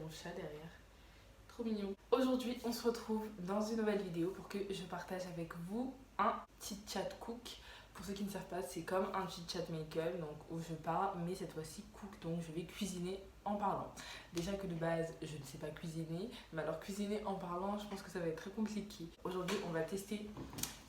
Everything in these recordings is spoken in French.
mon chat derrière. Trop mignon. Aujourd'hui, on se retrouve dans une nouvelle vidéo pour que je partage avec vous un chit chat cook. Pour ceux qui ne savent pas, c'est comme un chit chat make-up, donc où je parle, mais cette fois-ci cook, donc je vais cuisiner en parlant. Déjà que de base, je ne sais pas cuisiner, mais alors cuisiner en parlant, je pense que ça va être très compliqué. Aujourd'hui, on va tester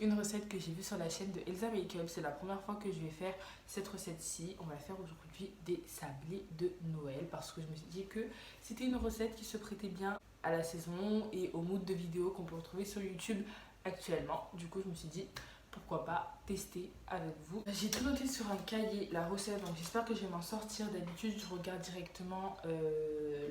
une recette que j'ai vue sur la chaîne de Elsa Makeup. C'est la première fois que je vais faire cette recette-ci. On va faire aujourd'hui des sablés de Noël parce que je me suis dit que c'était une recette qui se prêtait bien à la saison et au mood de vidéos qu'on peut retrouver sur YouTube actuellement. Du coup, je me suis dit pourquoi pas tester avec vous. J'ai tout noté sur un cahier la recette, donc j'espère que je vais m'en sortir. D'habitude, je regarde directement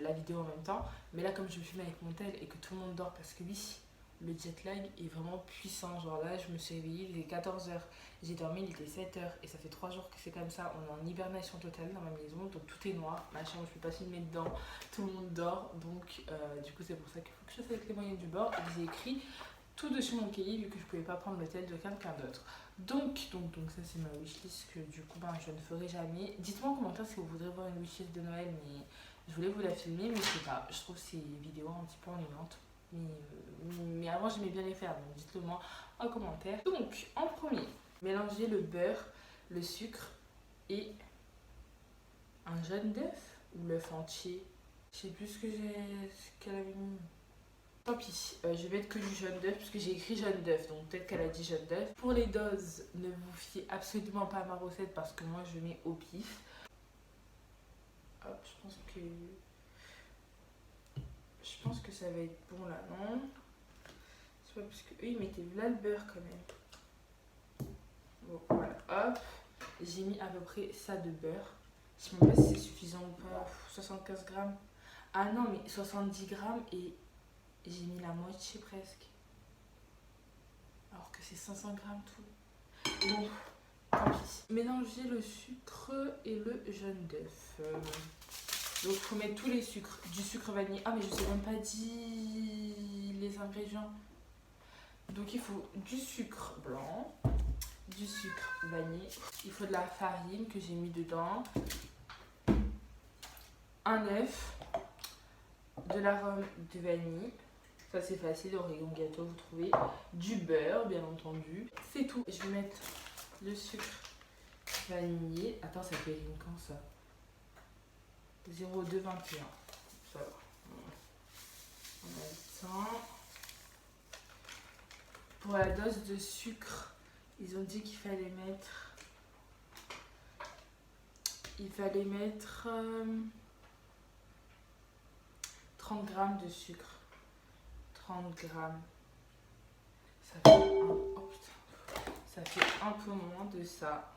la vidéo en même temps, mais là, comme je filme avec mon tel et que tout le monde dort, parce que oui, le jet lag est vraiment puissant. Genre là, je me suis réveillée, il était 14h, j'ai dormi, il était 7h et ça fait 3 jours que c'est comme ça. On est en hibernation totale dans ma maison, donc tout est noir. Ma chambre, je peux pas filmer dedans, tout le monde dort, donc du coup, c'est pour ça qu'il faut que je fasse avec les moyens du bord. J'ai écrit tout dessus mon cahier vu que je pouvais pas prendre l'hôtel de quelqu'un d'autre. Donc ça c'est ma wishlist que du coup je ne ferai jamais. Dites-moi en commentaire si vous voudrez voir une wishlist de Noël, mais je voulais vous la filmer, mais je sais pas, je trouve ces vidéos un petit peu ennuyantes. Mais avant j'aimais bien les faire, donc dites-le moi en commentaire. Donc en premier, mélangez le beurre, le sucre et un jaune d'œuf ou l'œuf entier. Je sais plus ce qu'elle avait mis. Tant pis, je vais mettre que du jaune d'œuf puisque j'ai écrit jaune d'œuf, donc peut-être qu'elle a dit jaune d'œuf. Pour les doses, ne vous fiez absolument pas à ma recette parce que moi je mets au pif. Hop, je pense que ça va être bon là, non? C'est pas parce que eux ils mettaient là le beurre quand même. Bon, voilà, hop, j'ai mis à peu près ça de beurre. Je sais même pas si c'est suffisant ou pas. 75 grammes. Ah non, mais 70 grammes et j'ai mis la moitié presque. Alors que c'est 500 grammes tout. Bon, tant pis. Mélangez le sucre et le jaune d'œuf. Donc il faut mettre tous les sucres. Du sucre vanillé. Ah mais je sais même pas dit les ingrédients. Donc il faut du sucre blanc, du sucre vanillé. Il faut de la farine que j'ai mis dedans. Un œuf. De l'arôme de vanille. Ça c'est facile, au rayon gâteau vous trouvez. Du beurre bien entendu. C'est tout. Je vais mettre le sucre vanillé. Attends, ça périme quand ça? 0,221. Ça va. On a le temps. Pour la dose de sucre, ils ont dit qu'il fallait mettre... 30 grammes de sucre. 30 grammes. Ça fait un peu moins de ça.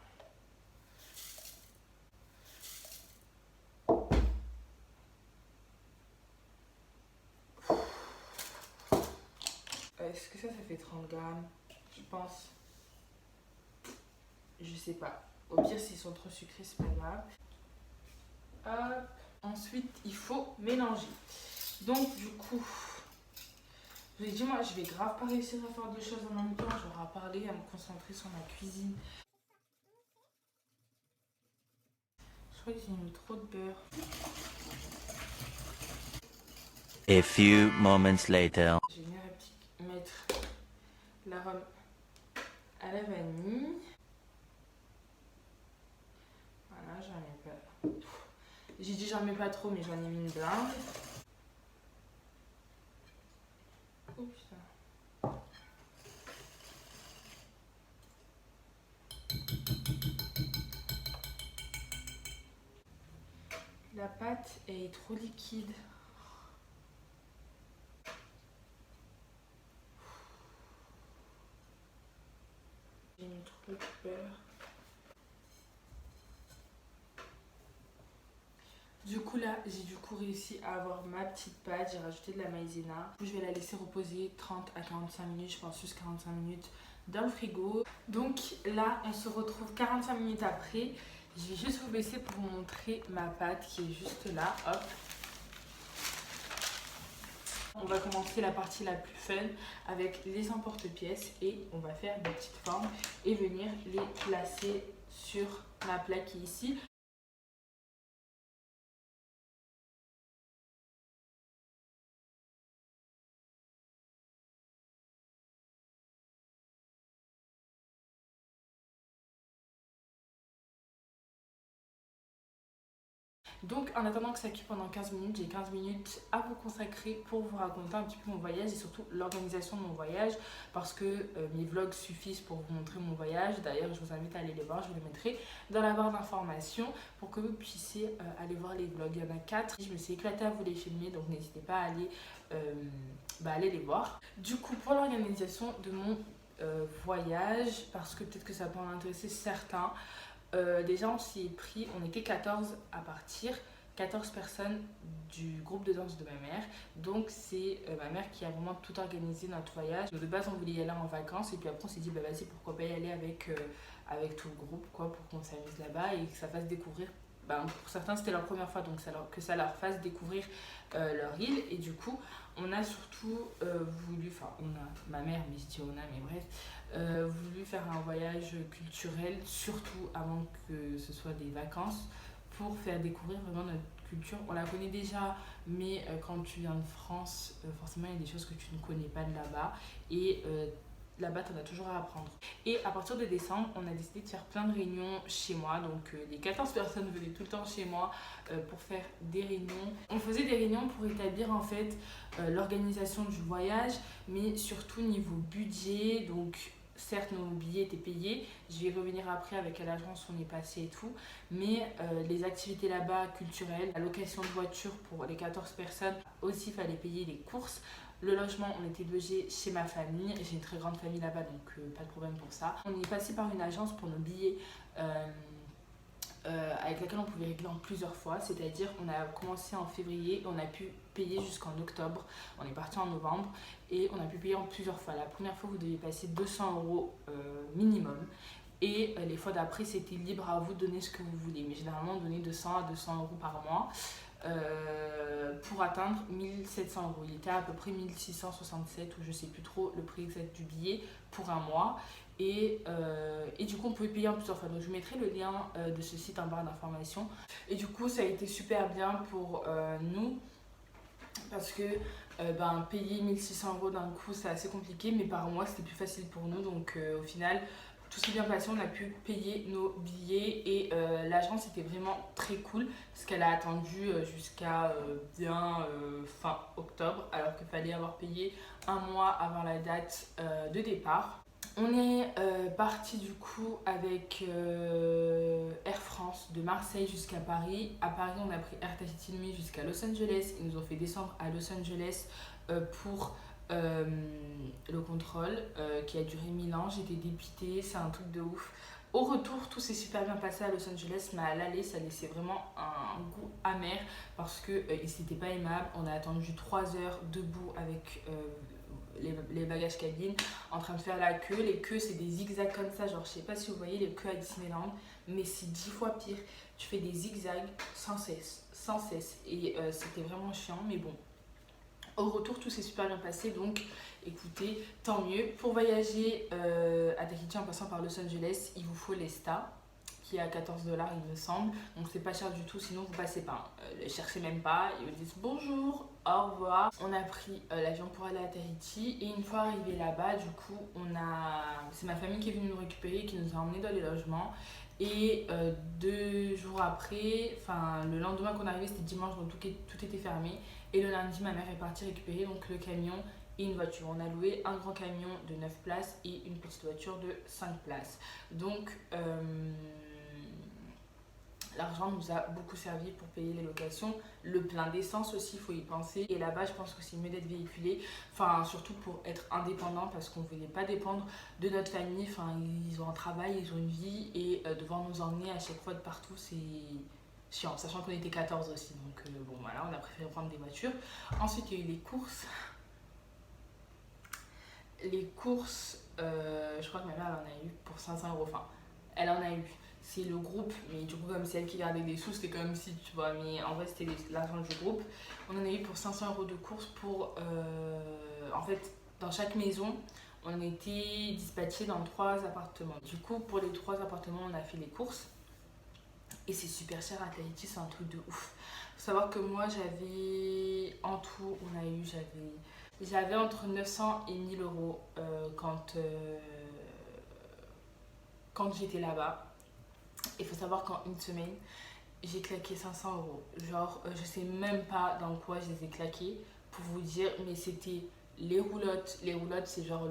Est-ce que ça fait 30 grammes? Je pense. Je sais pas. Au pire, s'ils sont trop sucrés, c'est pas grave. Hop. Ensuite, il faut mélanger. Donc, du coup, je vais dire, moi, je vais grave pas réussir à faire deux choses en même temps. J'aurai à parler, à me concentrer sur ma cuisine. Je crois que j'ai mis trop de beurre. A few moments later. Je vais mettre l'arôme à la vanille. Voilà, j'en mets pas. J'ai dit j'en mets pas trop, mais j'en ai mis une blinde. Oh putain. La pâte est trop liquide. J'ai mis trop de beurre. Du coup là, j'ai réussi à avoir ma petite pâte. J'ai rajouté de la maïzena. Je vais la laisser reposer 30 à 45 minutes. Je pense juste 45 minutes dans le frigo. Donc là, on se retrouve 45 minutes après. Je vais juste vous baisser pour vous montrer ma pâte qui est juste là. Hop. On va commencer la partie la plus fun avec les emporte-pièces et on va faire des petites formes et venir les placer sur ma plaque qui est ici. Donc en attendant que ça cuit pendant 15 minutes, j'ai 15 minutes à vous consacrer pour vous raconter un petit peu mon voyage et surtout l'organisation de mon voyage, parce que mes vlogs suffisent pour vous montrer mon voyage. D'ailleurs, je vous invite à aller les voir, je vous les mettrai dans la barre d'informations pour que vous puissiez aller voir les vlogs. Il y en a 4, je me suis éclatée à vous les filmer, donc n'hésitez pas à aller les voir. Du coup, pour l'organisation de mon voyage, parce que peut-être que ça peut en intéresser certains, déjà on s'y est pris, on était 14 à partir, 14 personnes du groupe de danse de ma mère. Donc c'est ma mère qui a vraiment tout organisé notre voyage. Donc, de base on voulait y aller en vacances et puis après on s'est dit bah vas-y, pourquoi pas y aller avec tout le groupe quoi, pour qu'on s'amuse là-bas et que ça fasse découvrir. Pour certains c'était leur première fois, donc que ça leur fasse découvrir leur île. Et du coup on a surtout voulu, enfin on a, ma mère, mais je dis on a, mais bref, voulu faire un voyage culturel, surtout avant que ce soit des vacances, pour faire découvrir vraiment notre culture. On la connaît déjà, mais quand tu viens de France, forcément il y a des choses que tu ne connais pas de là-bas. Et là-bas, tu en as toujours à apprendre. Et à partir de décembre, on a décidé de faire plein de réunions chez moi. Donc les 14 personnes venaient tout le temps chez moi pour faire des réunions. On faisait des réunions pour établir en fait l'organisation du voyage, mais surtout niveau budget. Donc certes, nos billets étaient payés. Je vais y revenir après avec quelle agence on est passé et tout. Mais les activités là-bas culturelles, la location de voiture pour les 14 personnes, aussi il fallait payer les courses. Le logement, on était logé chez ma famille. J'ai une très grande famille là-bas, donc pas de problème pour ça. On est passé par une agence pour nos billets avec laquelle on pouvait régler en plusieurs fois. C'est-à-dire, on a commencé en février, on a pu payer jusqu'en octobre. On est parti en novembre et on a pu payer en plusieurs fois. La première fois, vous deviez passer 200 € minimum. Et les fois d'après, c'était libre à vous de donner ce que vous voulez. Mais généralement, on donnait 200 à 200 € par mois. Pour atteindre 1700 €. Il était à peu près 1667 ou je sais plus trop le prix exact du billet pour un mois. Et du coup, on pouvait payer en plusieurs fois. Donc, je mettrai le lien de ce site en barre d'informations. Et du coup, ça a été super bien pour nous parce que payer 1600 € d'un coup, c'est assez compliqué, mais par mois, c'était plus facile pour nous. Donc, au final, tout s'est bien passé, on a pu payer nos billets et l'agence était vraiment très cool parce qu'elle a attendu jusqu'à fin octobre, alors qu'il fallait avoir payé un mois avant la date de départ. On est parti du coup avec Air France de Marseille jusqu'à Paris. À Paris, on a pris Air Tahiti Nui jusqu'à Los Angeles. Ils nous ont fait descendre à Los Angeles pour le contrôle qui a duré 1000 ans. J'étais dépitée, c'est un truc de ouf. Au retour, tout s'est super bien passé à Los Angeles, mais à l'aller, ça laissait vraiment un goût amer parce qu'ils n'étaient pas aimables. On a attendu 3 heures debout avec les bagages cabine en train de faire la queue. Les queues, c'est des zigzags comme ça, genre je sais pas si vous voyez les queues à Disneyland, mais c'est 10 fois pire. Tu fais des zigzags sans cesse. Et c'était vraiment chiant, mais bon. Au retour, tout s'est super bien passé, donc écoutez, tant mieux. Pour voyager à Tahiti en passant par Los Angeles, il vous faut l'ESTA, qui est à 14 $, il me semble. Donc c'est pas cher du tout, sinon vous passez pas. Ne cherchez même pas, ils vous disent bonjour, au revoir. On a pris l'avion pour aller à Tahiti et une fois arrivé là-bas, du coup, c'est ma famille qui est venue nous récupérer, qui nous a emmenés dans les logements. Et 2 jours après, le lendemain qu'on est arrivé, c'était dimanche, donc tout était fermé. Et le lundi, ma mère est partie récupérer donc le camion et une voiture. On a loué un grand camion de 9 places et une petite voiture de 5 places. Donc, l'argent nous a beaucoup servi pour payer les locations. Le plein d'essence aussi, il faut y penser. Et là-bas, je pense que c'est mieux d'être véhiculé. Surtout pour être indépendant parce qu'on ne voulait pas dépendre de notre famille. Ils ont un travail, ils ont une vie et devoir nous emmener à chaque fois de partout, c'est chiant, sachant qu'on était 14 aussi, donc voilà, on a préféré prendre des voitures. Ensuite, il y a eu les courses. Les courses, je crois que ma mère en a eu pour 500 €. Elle en a eu. C'est le groupe, mais du coup, comme c'est elle qui gardait des sous, c'était comme si, tu vois, mais en vrai, c'était l'argent du groupe. On en a eu pour 500 € de courses pour, en fait, dans chaque maison, on était dispatchés dans 3 appartements. Du coup, pour les 3 appartements, on a fait les courses. Et c'est super cher à Tahiti, c'est un truc de ouf. Faut savoir que moi, j'avais en tout, j'avais entre 900 et 1000 € quand j'étais là-bas. Il faut savoir qu'en une semaine, j'ai claqué 500 euros. Genre, je sais même pas dans quoi je les ai claqués pour vous dire, mais c'était les roulottes. Les roulottes, c'est genre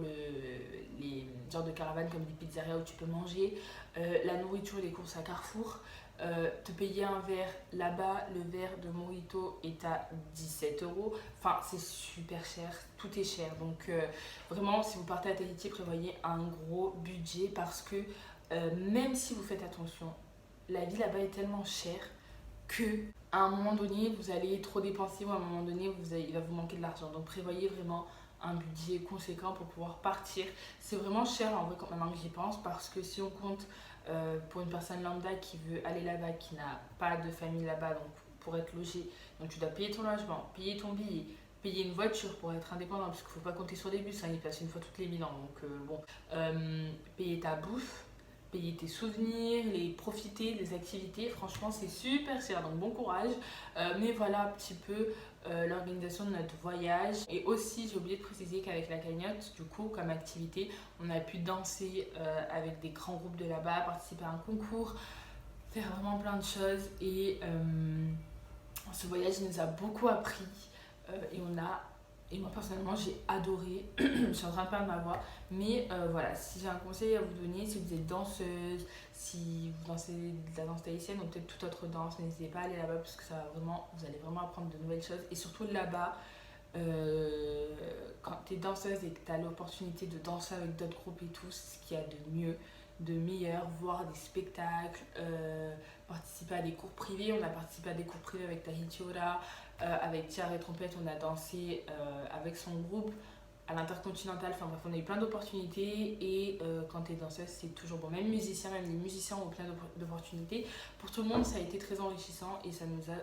les genres de caravanes comme des pizzerias où tu peux manger. La nourriture, les courses à Carrefour. Te payer un verre là-bas, le verre de Mojito est à 17 euros. Enfin, c'est super cher, tout est cher. Donc, vraiment, si vous partez à Tahiti, prévoyez un gros budget parce que même si vous faites attention, la vie là-bas est tellement chère que à un moment donné, vous allez trop dépenser ou à un moment donné, il va vous manquer de l'argent. Donc, prévoyez vraiment un budget conséquent pour pouvoir partir. C'est vraiment cher en vrai maintenant que j'y pense parce que si on compte pour une personne lambda qui veut aller là-bas, qui n'a pas de famille là-bas, donc pour être logé, donc tu dois payer ton logement, payer ton billet, payer une voiture pour être indépendant, parce qu'il ne faut pas compter sur des bus, hein, ils passent une fois toutes les 1000 ans, donc bon, payer ta bouffe, payer tes souvenirs, les profiter des activités, franchement c'est super cher, donc bon courage. Mais voilà un petit peu l'organisation de notre voyage. Et aussi j'ai oublié de préciser qu'avec la cagnotte, du coup comme activité, on a pu danser avec des grands groupes de là-bas, participer à un concours, faire vraiment plein de choses. Et ce voyage nous a beaucoup appris et moi personnellement j'ai adoré. Je suis en train de perdre ma voix, mais voilà, si j'ai un conseil à vous donner, si vous êtes danseuse, si vous dansez de la danse tahitienne ou peut-être toute autre danse, n'hésitez pas à aller là-bas parce que ça va vraiment, vous allez vraiment apprendre de nouvelles choses. Et surtout là-bas, quand tu es danseuse et que tu as l'opportunité de danser avec d'autres groupes et tout, c'est ce qu'il y a de mieux, de meilleur, voir des spectacles, participer à des cours privés. On a participé à des cours privés avec Tahiti Ora, avec Tiare et Trompette, on a dansé avec son groupe à l'intercontinental. Enfin bref, on a eu plein d'opportunités et quand tu es danseuse, c'est toujours bon. Même musicien, même les musiciens ont plein d'opportunités. Pour tout le monde, ça a été très enrichissant et ça nous a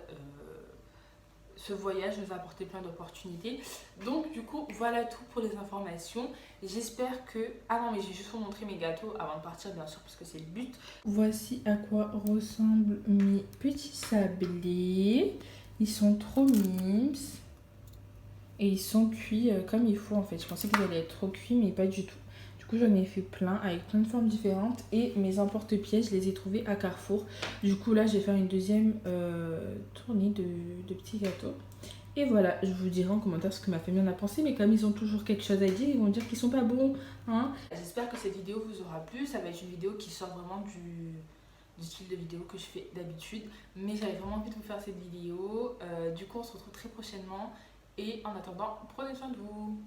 ce voyage nous a apporté plein d'opportunités. Donc du coup, voilà tout pour les informations. J'espère que... Ah non, mais j'ai juste vous montrer mes gâteaux avant de partir, bien sûr, parce que c'est le but. Voici à quoi ressemblent mes petits sablés. Ils sont trop mimes. Et ils sont cuits comme il faut en fait. Je pensais qu'ils allaient être trop cuits, mais pas du tout. Du coup, j'en ai fait plein avec plein de formes différentes. Et mes emporte-pièces, je les ai trouvés à Carrefour. Du coup, là, je vais faire une deuxième tournée de petits gâteaux. Et voilà, je vous dirai en commentaire ce que ma famille en a pensé. Mais comme ils ont toujours quelque chose à dire, ils vont dire qu'ils sont pas bons. Hein. J'espère que cette vidéo vous aura plu. Ça va être une vidéo qui sort vraiment du style de vidéo que je fais d'habitude. Mais j'avais vraiment envie de vous faire cette vidéo. Du coup, on se retrouve très prochainement. Et en attendant, prenez soin de vous.